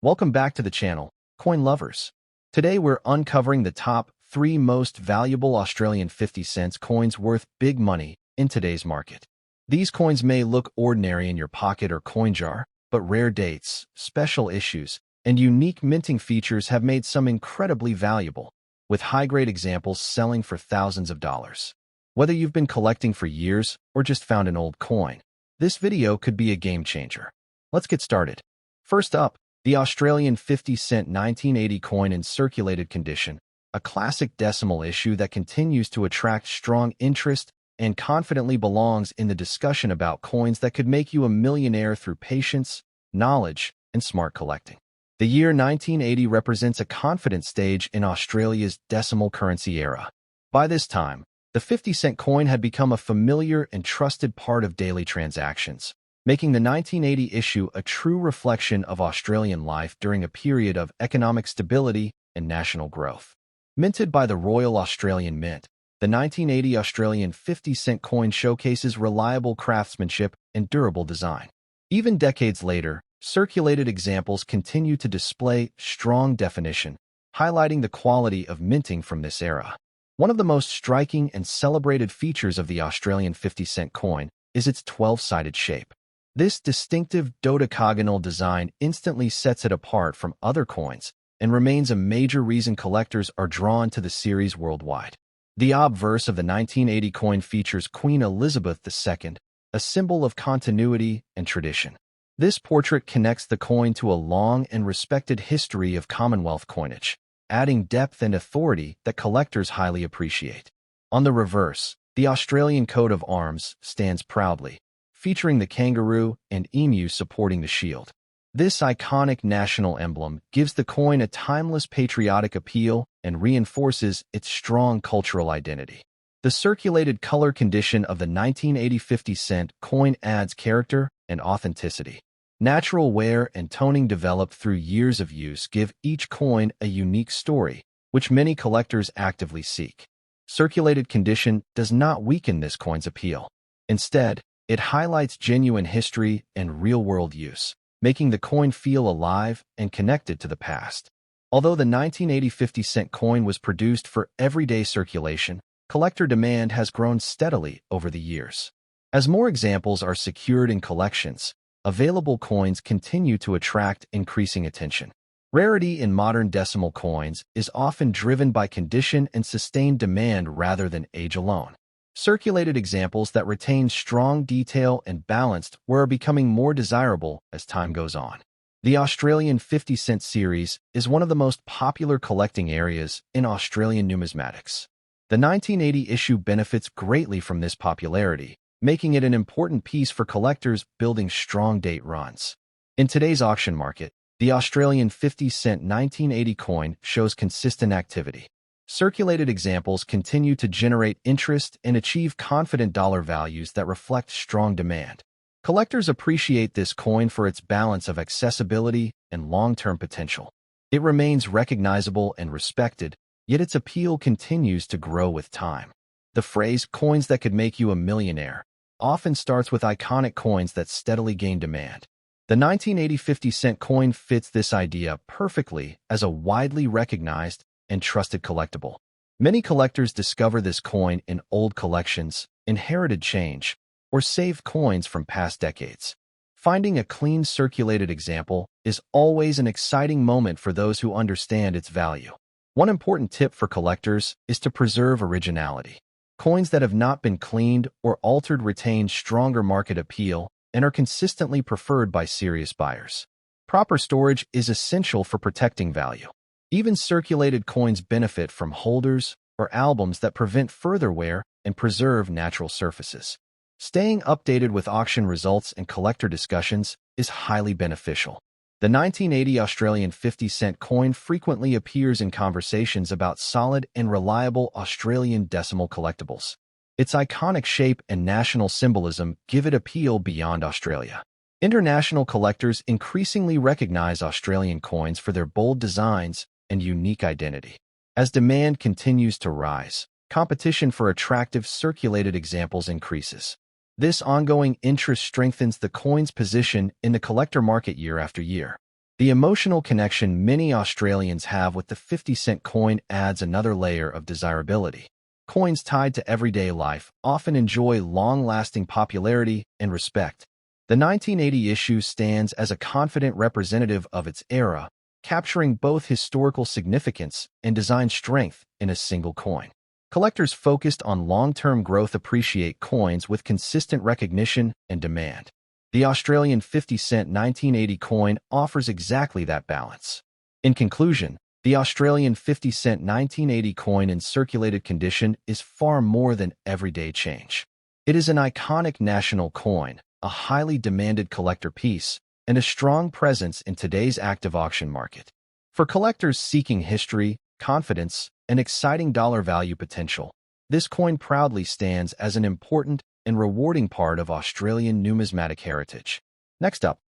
Welcome back to the channel, coin lovers. Today we're uncovering the top 3 most valuable Australian 50 cents coins worth big money in today's market. These coins may look ordinary in your pocket or coin jar, but rare dates, special issues, and unique minting features have made some incredibly valuable, with high-grade examples selling for thousands of dollars. Whether you've been collecting for years or just found an old coin, this video could be a game changer. Let's get started. First up, the Australian 50-cent 1980 coin in circulated condition, a classic decimal issue that continues to attract strong interest and confidently belongs in the discussion about coins that could make you a millionaire through patience, knowledge, and smart collecting. The year 1980 represents a confident stage in Australia's decimal currency era. By this time, the 50-cent coin had become a familiar and trusted part of daily transactions, making the 1980 issue a true reflection of Australian life during a period of economic stability and national growth. Minted by the Royal Australian Mint, the 1980 Australian 50-cent coin showcases reliable craftsmanship and durable design. Even decades later, circulated examples continue to display strong definition, highlighting the quality of minting from this era. One of the most striking and celebrated features of the Australian 50-cent coin is its 12-sided shape. This distinctive dodecagonal design instantly sets it apart from other coins and remains a major reason collectors are drawn to the series worldwide. The obverse of the 1980 coin features Queen Elizabeth II, a symbol of continuity and tradition. This portrait connects the coin to a long and respected history of Commonwealth coinage, adding depth and authority that collectors highly appreciate. On the reverse, the Australian coat of arms stands proudly, featuring the kangaroo and emu supporting the shield. This iconic national emblem gives the coin a timeless patriotic appeal and reinforces its strong cultural identity. The circulated color condition of the 1980 50-cent coin adds character and authenticity. Natural wear and toning developed through years of use give each coin a unique story, which many collectors actively seek. Circulated condition does not weaken this coin's appeal. Instead, it highlights genuine history and real-world use, making the coin feel alive and connected to the past. Although the 1980 50-cent coin was produced for everyday circulation, collector demand has grown steadily over the years. As more examples are secured in collections, available coins continue to attract increasing attention. Rarity in modern decimal coins is often driven by condition and sustained demand rather than age alone. Circulated examples that retain strong detail and balanced are becoming more desirable as time goes on. The Australian 50-cent series is one of the most popular collecting areas in Australian numismatics. The 1980 issue benefits greatly from this popularity, making it an important piece for collectors building strong date runs. In today's auction market, the Australian 50-cent 1980 coin shows consistent activity. Circulated examples continue to generate interest and achieve confident dollar values that reflect strong demand. Collectors appreciate this coin for its balance of accessibility and long-term potential. It remains recognizable and respected, yet its appeal continues to grow with time. The phrase "coins that could make you a millionaire" often starts with iconic coins that steadily gain demand. The 1980 50-cent coin fits this idea perfectly as a widely recognized and trusted collectible. Many collectors discover this coin in old collections, inherited change, or saved coins from past decades. Finding a clean circulated example is always an exciting moment for those who understand its value. One important tip for collectors is to preserve originality. Coins that have not been cleaned or altered retain stronger market appeal and are consistently preferred by serious buyers. Proper storage is essential for protecting value. Even circulated coins benefit from holders or albums that prevent further wear and preserve natural surfaces. Staying updated with auction results and collector discussions is highly beneficial. The 1980 Australian 50-cent coin frequently appears in conversations about solid and reliable Australian decimal collectibles. Its iconic shape and national symbolism give it appeal beyond Australia. International collectors increasingly recognize Australian coins for their bold designs and unique identity. As demand continues to rise, competition for attractive circulated examples increases. This ongoing interest strengthens the coin's position in the collector market year after year. The emotional connection many Australians have with the 50-cent coin adds another layer of desirability. Coins tied to everyday life often enjoy long-lasting popularity and respect. The 1980 issue stands as a confident representative of its era, capturing both historical significance and design strength in a single coin. Collectors focused on long-term growth appreciate coins with consistent recognition and demand. The Australian 50-cent 1980 coin offers exactly that balance. In conclusion, the Australian 50-cent 1980 coin in circulated condition is far more than everyday change. It is an iconic national coin, a highly demanded collector piece, and a strong presence in today's active auction market. For collectors seeking history, confidence, and exciting dollar value potential, this coin proudly stands as an important and rewarding part of Australian numismatic heritage. Next up,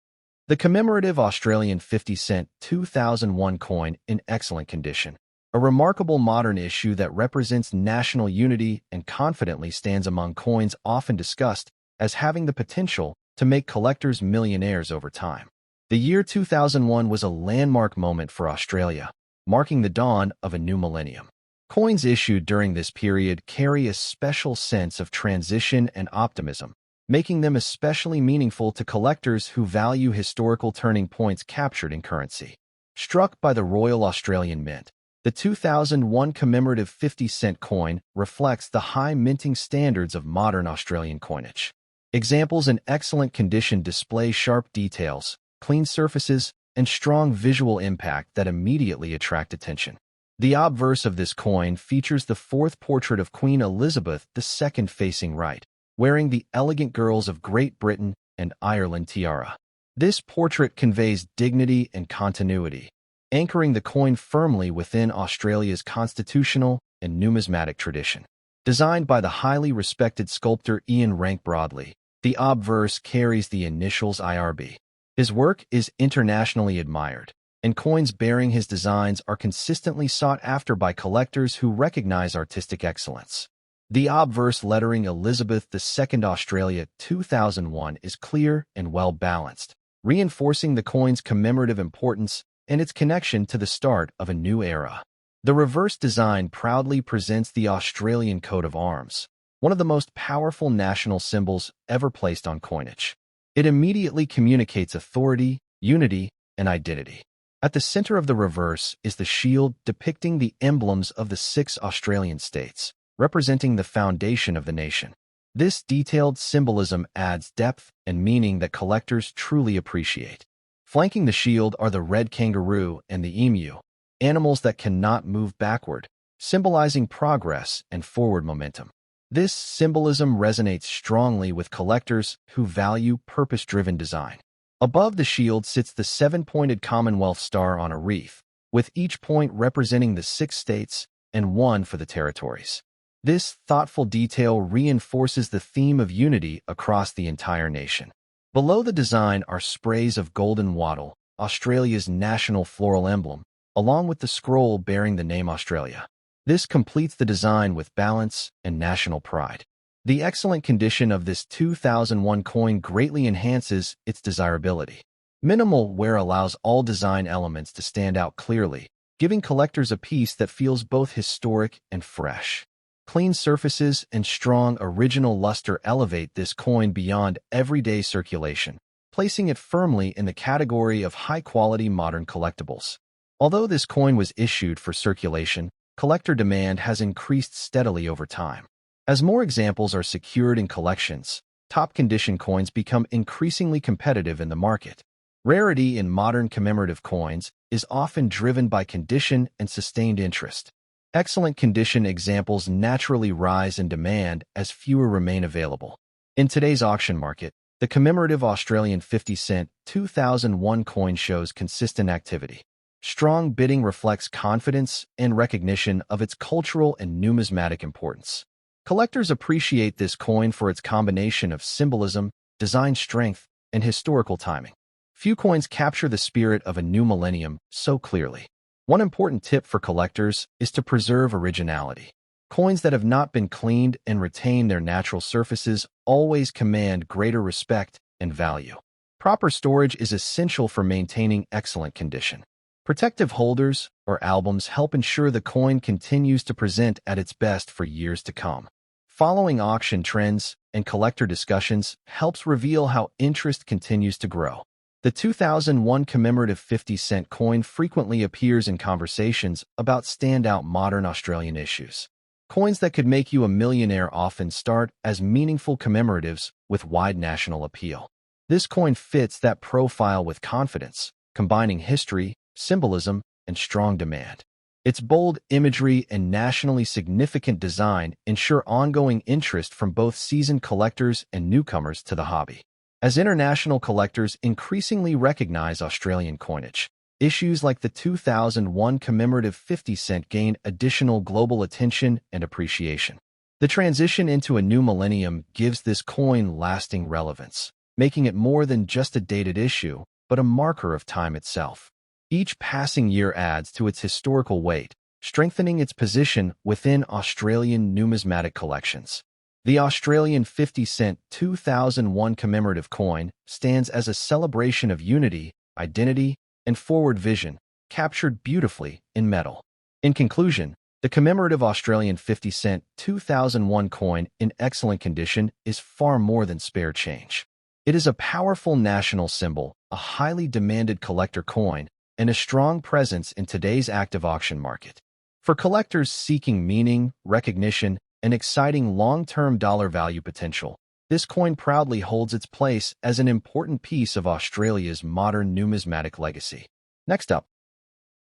the commemorative Australian 50-cent 2001 coin in excellent condition. A remarkable modern issue that represents national unity and confidently stands among coins often discussed as having the potential to make collectors millionaires over time. The year 2001 was a landmark moment for Australia, marking the dawn of a new millennium. Coins issued during this period carry a special sense of transition and optimism, making them especially meaningful to collectors who value historical turning points captured in currency. Struck by the Royal Australian Mint, the 2001 commemorative 50-cent coin reflects the high minting standards of modern Australian coinage. Examples in excellent condition display sharp details, clean surfaces, and strong visual impact that immediately attract attention. The obverse of this coin features the fourth portrait of Queen Elizabeth II facing right, wearing the elegant girls of Great Britain and Ireland tiara. This portrait conveys dignity and continuity, anchoring the coin firmly within Australia's constitutional and numismatic tradition. Designed by the highly respected sculptor Ian Rank Broadley, the obverse carries the initials IRB. His work is internationally admired, and coins bearing his designs are consistently sought after by collectors who recognize artistic excellence. The obverse lettering Elizabeth II Australia 2001 is clear and well-balanced, reinforcing the coin's commemorative importance and its connection to the start of a new era. The reverse design proudly presents the Australian coat of arms, one of the most powerful national symbols ever placed on coinage. It immediately communicates authority, unity, and identity. At the center of the reverse is the shield depicting the emblems of the 6 Australian states, representing the foundation of the nation. This detailed symbolism adds depth and meaning that collectors truly appreciate. Flanking the shield are the red kangaroo and the emu, animals that cannot move backward, symbolizing progress and forward momentum. This symbolism resonates strongly with collectors who value purpose-driven design. Above the shield sits the 7-pointed Commonwealth star on a wreath, with each point representing the 6 states and 1 for the territories. This thoughtful detail reinforces the theme of unity across the entire nation. Below the design are sprays of golden wattle, Australia's national floral emblem, along with the scroll bearing the name Australia. This completes the design with balance and national pride. The excellent condition of this 2001 coin greatly enhances its desirability. Minimal wear allows all design elements to stand out clearly, giving collectors a piece that feels both historic and fresh. Clean surfaces and strong original luster elevate this coin beyond everyday circulation, placing it firmly in the category of high-quality modern collectibles. Although this coin was issued for circulation, collector demand has increased steadily over time. As more examples are secured in collections, top-condition coins become increasingly competitive in the market. Rarity in modern commemorative coins is often driven by condition and sustained interest. Excellent condition examples naturally rise in demand as fewer remain available. In today's auction market, the commemorative Australian 50-cent 2001 coin shows consistent activity. Strong bidding reflects confidence and recognition of its cultural and numismatic importance. Collectors appreciate this coin for its combination of symbolism, design strength, and historical timing. Few coins capture the spirit of a new millennium so clearly. One important tip for collectors is to preserve originality. Coins that have not been cleaned and retain their natural surfaces always command greater respect and value. Proper storage is essential for maintaining excellent condition. Protective holders or albums help ensure the coin continues to present at its best for years to come. Following auction trends and collector discussions helps reveal how interest continues to grow. The 2001 commemorative 50-cent coin frequently appears in conversations about standout modern Australian issues. Coins that could make you a millionaire often start as meaningful commemoratives with wide national appeal. This coin fits that profile with confidence, combining history, symbolism, and strong demand. Its bold imagery and nationally significant design ensure ongoing interest from both seasoned collectors and newcomers to the hobby. As international collectors increasingly recognize Australian coinage, issues like the 2001 commemorative 50-cent gain additional global attention and appreciation. The transition into a new millennium gives this coin lasting relevance, making it more than just a dated issue, but a marker of time itself. Each passing year adds to its historical weight, strengthening its position within Australian numismatic collections. The Australian 50-cent 2001 commemorative coin stands as a celebration of unity, identity, and forward vision, captured beautifully in metal. In conclusion, the commemorative Australian 50-cent 2001 coin in excellent condition is far more than spare change. It is a powerful national symbol, a highly demanded collector coin, and a strong presence in today's active auction market. For collectors seeking meaning, recognition, and exciting long-term dollar value potential, this coin proudly holds its place as an important piece of Australia's modern numismatic legacy. Next up,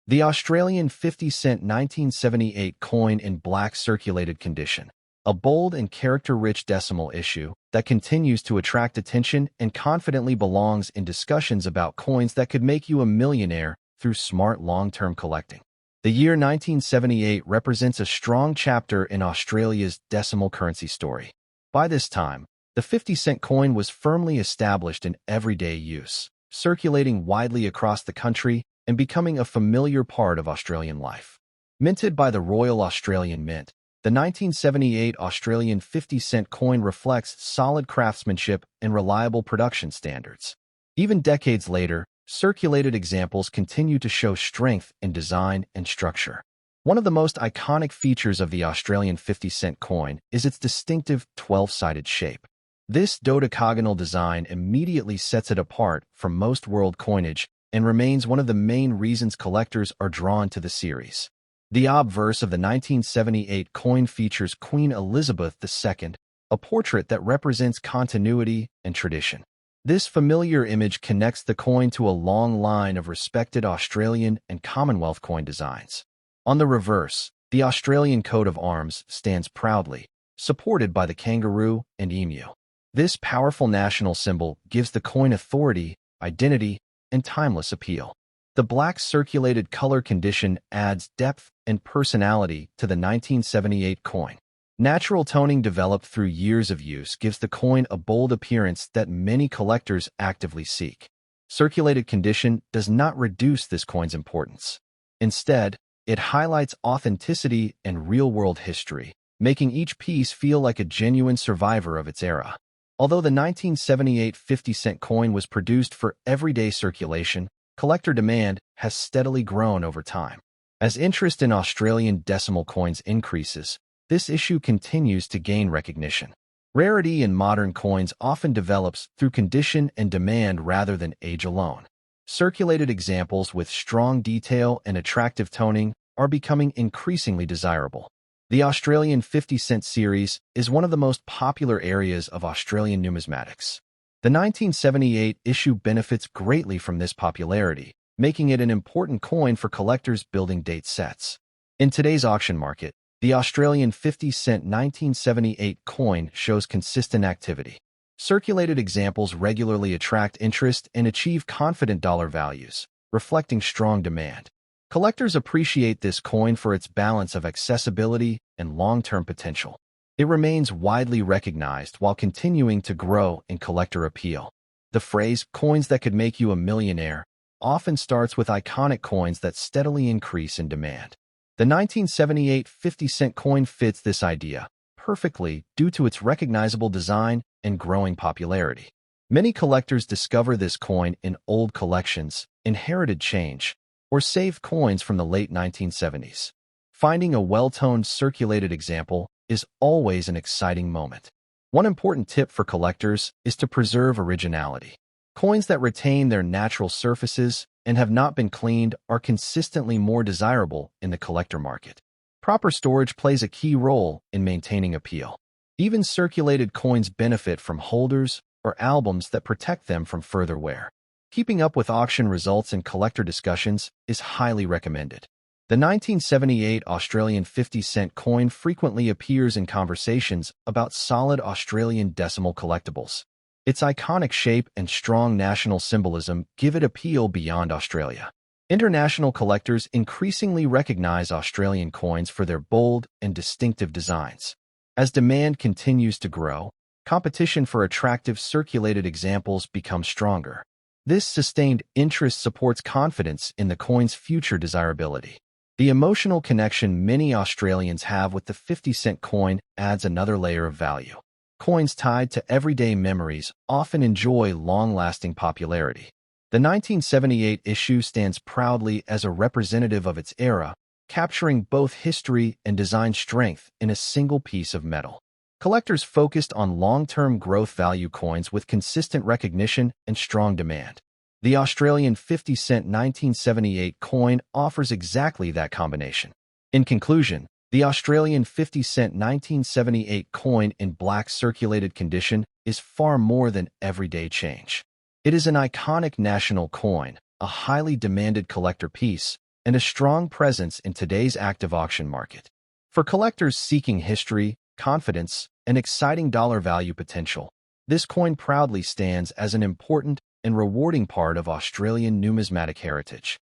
the Australian 50-cent 1978 coin in black circulated condition, a bold and character-rich decimal issue that continues to attract attention and confidently belongs in discussions about coins that could make you a millionaire through smart long-term collecting. The year 1978 represents a strong chapter in Australia's decimal currency story. By this time, the 50-cent coin was firmly established in everyday use, circulating widely across the country and becoming a familiar part of Australian life. Minted by the Royal Australian Mint, the 1978 Australian 50-cent coin reflects solid craftsmanship and reliable production standards. Even decades later, circulated examples continue to show strength in design and structure. One of the most iconic features of the Australian 50-cent coin is its distinctive 12-sided shape. This dodecagonal design immediately sets it apart from most world coinage and remains one of the main reasons collectors are drawn to the series. The obverse of the 1978 coin features Queen Elizabeth II, a portrait that represents continuity and tradition. This familiar image connects the coin to a long line of respected Australian and Commonwealth coin designs. On the reverse, the Australian coat of arms stands proudly, supported by the kangaroo and emu. This powerful national symbol gives the coin authority, identity, and timeless appeal. The black circulated color condition adds depth and personality to the 1978 coin. Natural toning developed through years of use gives the coin a bold appearance that many collectors actively seek. Circulated condition does not reduce this coin's importance. Instead, it highlights authenticity and real-world history, making each piece feel like a genuine survivor of its era. Although the 1978 50-cent coin was produced for everyday circulation, collector demand has steadily grown over time. As interest in Australian decimal coins increases, this issue continues to gain recognition. Rarity in modern coins often develops through condition and demand rather than age alone. Circulated examples with strong detail and attractive toning are becoming increasingly desirable. The Australian 50-cent series is one of the most popular areas of Australian numismatics. The 1978 issue benefits greatly from this popularity, making it an important coin for collectors building date sets. In today's auction market, the Australian 50-cent 1978 coin shows consistent activity. Circulated examples regularly attract interest and achieve confident dollar values, reflecting strong demand. Collectors appreciate this coin for its balance of accessibility and long-term potential. It remains widely recognized while continuing to grow in collector appeal. The phrase, "coins that could make you a millionaire," often starts with iconic coins that steadily increase in demand. The 1978 50-cent coin fits this idea perfectly due to its recognizable design and growing popularity. Many collectors discover this coin in old collections, inherited change, or saved coins from the late 1970s. Finding a well-toned circulated example is always an exciting moment. One important tip for collectors is to preserve originality. Coins that retain their natural surfaces and have not been cleaned are consistently more desirable in the collector market. Proper storage plays a key role in maintaining appeal. Even circulated coins benefit from holders or albums that protect them from further wear. Keeping up with auction results and collector discussions is highly recommended. The 1978 Australian 50-cent coin frequently appears in conversations about solid Australian decimal collectibles. Its iconic shape and strong national symbolism give it appeal beyond Australia. International collectors increasingly recognize Australian coins for their bold and distinctive designs. As demand continues to grow, competition for attractive circulated examples becomes stronger. This sustained interest supports confidence in the coin's future desirability. The emotional connection many Australians have with the 50-cent coin adds another layer of value. Coins tied to everyday memories often enjoy long-lasting popularity. The 1978 issue stands proudly as a representative of its era, capturing both history and design strength in a single piece of metal. Collectors focused on long-term growth value coins with consistent recognition and strong demand. The Australian 50-cent 1978 coin offers exactly that combination. In conclusion, the Australian 50-cent 1978 coin in black circulated condition is far more than everyday change. It is an iconic national coin, a highly demanded collector piece, and a strong presence in today's active auction market. For collectors seeking history, confidence, and exciting dollar value potential, this coin proudly stands as an important and rewarding part of Australian numismatic heritage.